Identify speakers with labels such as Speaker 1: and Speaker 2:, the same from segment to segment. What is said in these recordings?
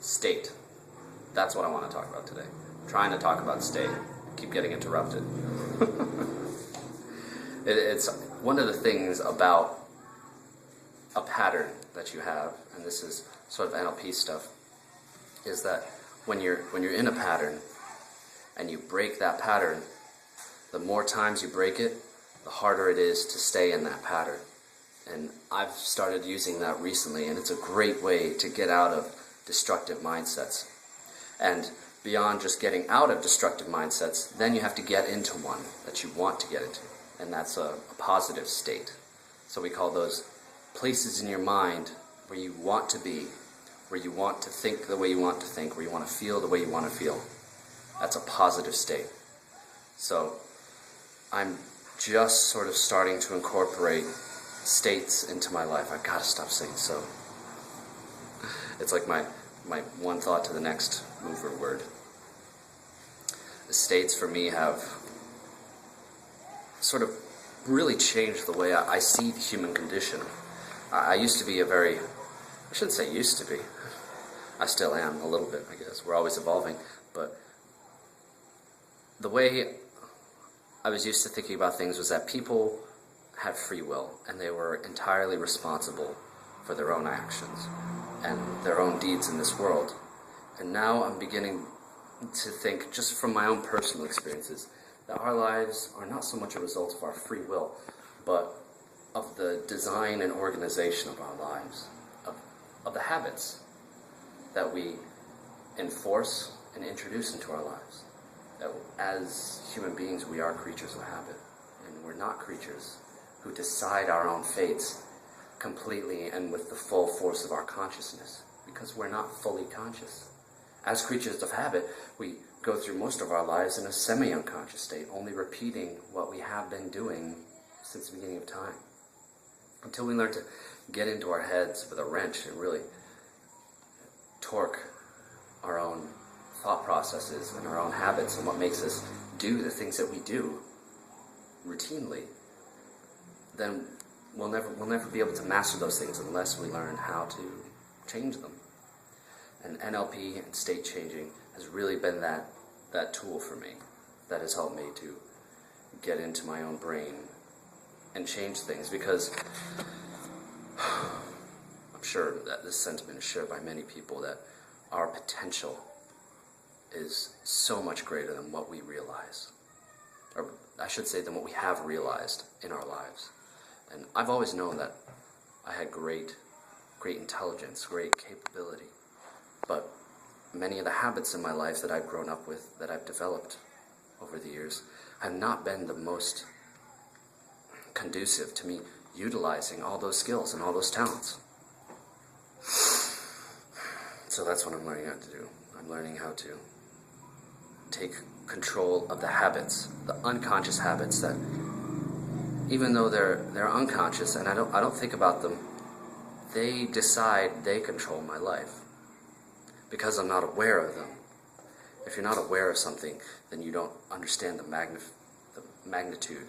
Speaker 1: State. That's what I want to talk about today. I'm trying to talk about state. Keep getting interrupted. It's one of the things about a pattern that you have, and this is sort of NLP stuff, is that when you're in a pattern and you break that pattern, the more times you break it, the harder it is to stay in that pattern. And I've started using that recently, and it's a great way to get out of destructive mindsets. And beyond just getting out of destructive mindsets, then you have to get into one that you want to get into, and that's a positive state. So we call those places in your mind where you want to be, where you want to think the way you want to think, where you want to feel the way you want to feel. That's a positive state. So I'm just sort of starting to incorporate states into my life. I've got to stop saying so. It's like my one thought to the next mover word. The states for me have sort of really changed the way I see the human condition. I used to be I shouldn't say used to be. I still am a little bit, I guess. We're always evolving. But the way I was used to thinking about things was that people had free will, and they were entirely responsible for their own actions and their own deeds in this world. And now I'm beginning to think, just from my own personal experiences, that our lives are not so much a result of our free will, but of the design and organization of our lives, of the habits that we enforce and introduce into our lives. That as human beings, we are creatures of habit, and we're not creatures who decide our own fates completely and with the full force of our consciousness, because we're not fully conscious. As creatures of habit, we go through most of our lives in a semi-unconscious state, only repeating what we have been doing since the beginning of time, until we learn to get into our heads with a wrench and really torque our own thought processes and our own habits and what makes us do the things that we do routinely. Then we'll never be able to master those things unless we learn how to change them. And NLP and state changing has really been that tool for me that has helped me to get into my own brain and change things, because I'm sure that this sentiment is shared by many people, that our potential is so much greater than what we realize, or I should say than what we have realized in our lives. And I've always known that I had great intelligence, great capability, but many of the habits in my life that I've grown up with, that I've developed over the years, have not been the most conducive to me utilizing all those skills and all those talents. So that's what I'm learning how to do. I'm learning how to take control of the habits, the unconscious habits that, even though they're unconscious and I don't think about them, they decide, they control my life, because I'm not aware of them. If you're not aware of something, then you don't understand the magnitude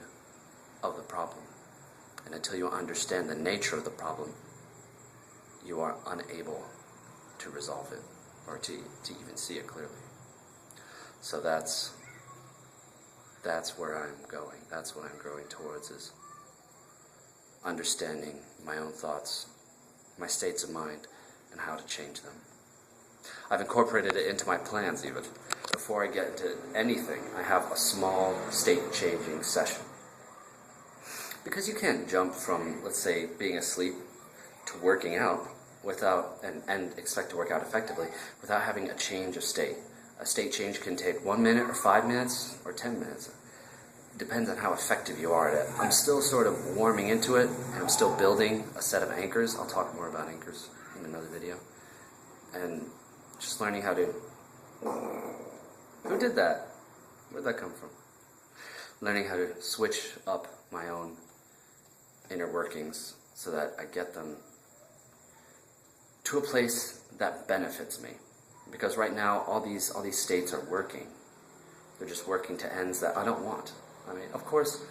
Speaker 1: of the problem. And until you understand the nature of the problem, you are unable to resolve it, or to even see it clearly. So that's where I'm going. That's what I'm growing towards, is understanding my own thoughts, my states of mind, and how to change them. I've incorporated it into my plans even. Before I get into anything, I have a small state-changing session. Because you can't jump from, let's say, being asleep to working out without, and expect to work out effectively, without having a change of state. A state change can take 1 minute or 5 minutes or 10 minutes. It depends on how effective you are at it. I'm still sort of warming into it, and I'm still building a set of anchors. I'll talk more about anchors in another video. And just learning how to... Who did that? Where'd that come from? Learning how to switch up my own inner workings so that I get them to a place that benefits me. Because right now, all these states are working. They're just working to ends that I don't want. I mean, of course,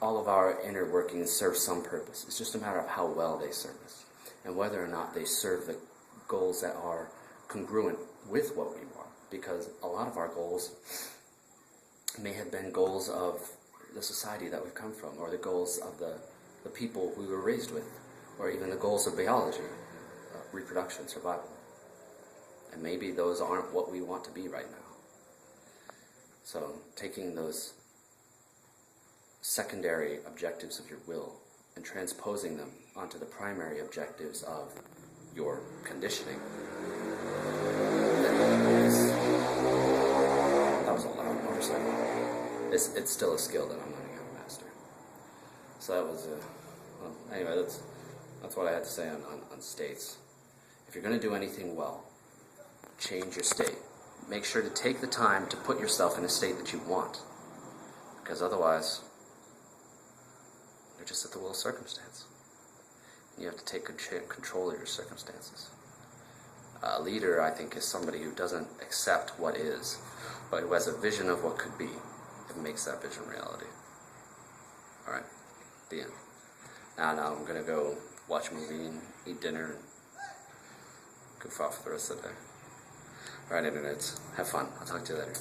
Speaker 1: all of our inner workings serve some purpose. It's just a matter of how well they serve us, and whether or not they serve the goals that are congruent with what we want, because a lot of our goals may have been goals of the society that we've come from, or the goals of the people we were raised with, or even the goals of biology, reproduction, survival. And maybe those aren't what we want to be right now. So taking those secondary objectives of your will and transposing them onto the primary objectives of your conditioning. That was a loud motorcycle. It's still a skill that I'm learning how to master. So that was well, anyway, that's what I had to say on states. If you're going to do anything well, change your state. Make sure to take the time to put yourself in a state that you want, because otherwise you're just at the will of circumstance. You have to take control of your circumstances. A leader, I think, is somebody who doesn't accept what is, but who has a vision of what could be and makes that vision reality. Alright, the end. Now I'm going to go watch a movie and eat dinner and goof off for the rest of the day. Alright, internets, have fun. I'll talk to you later.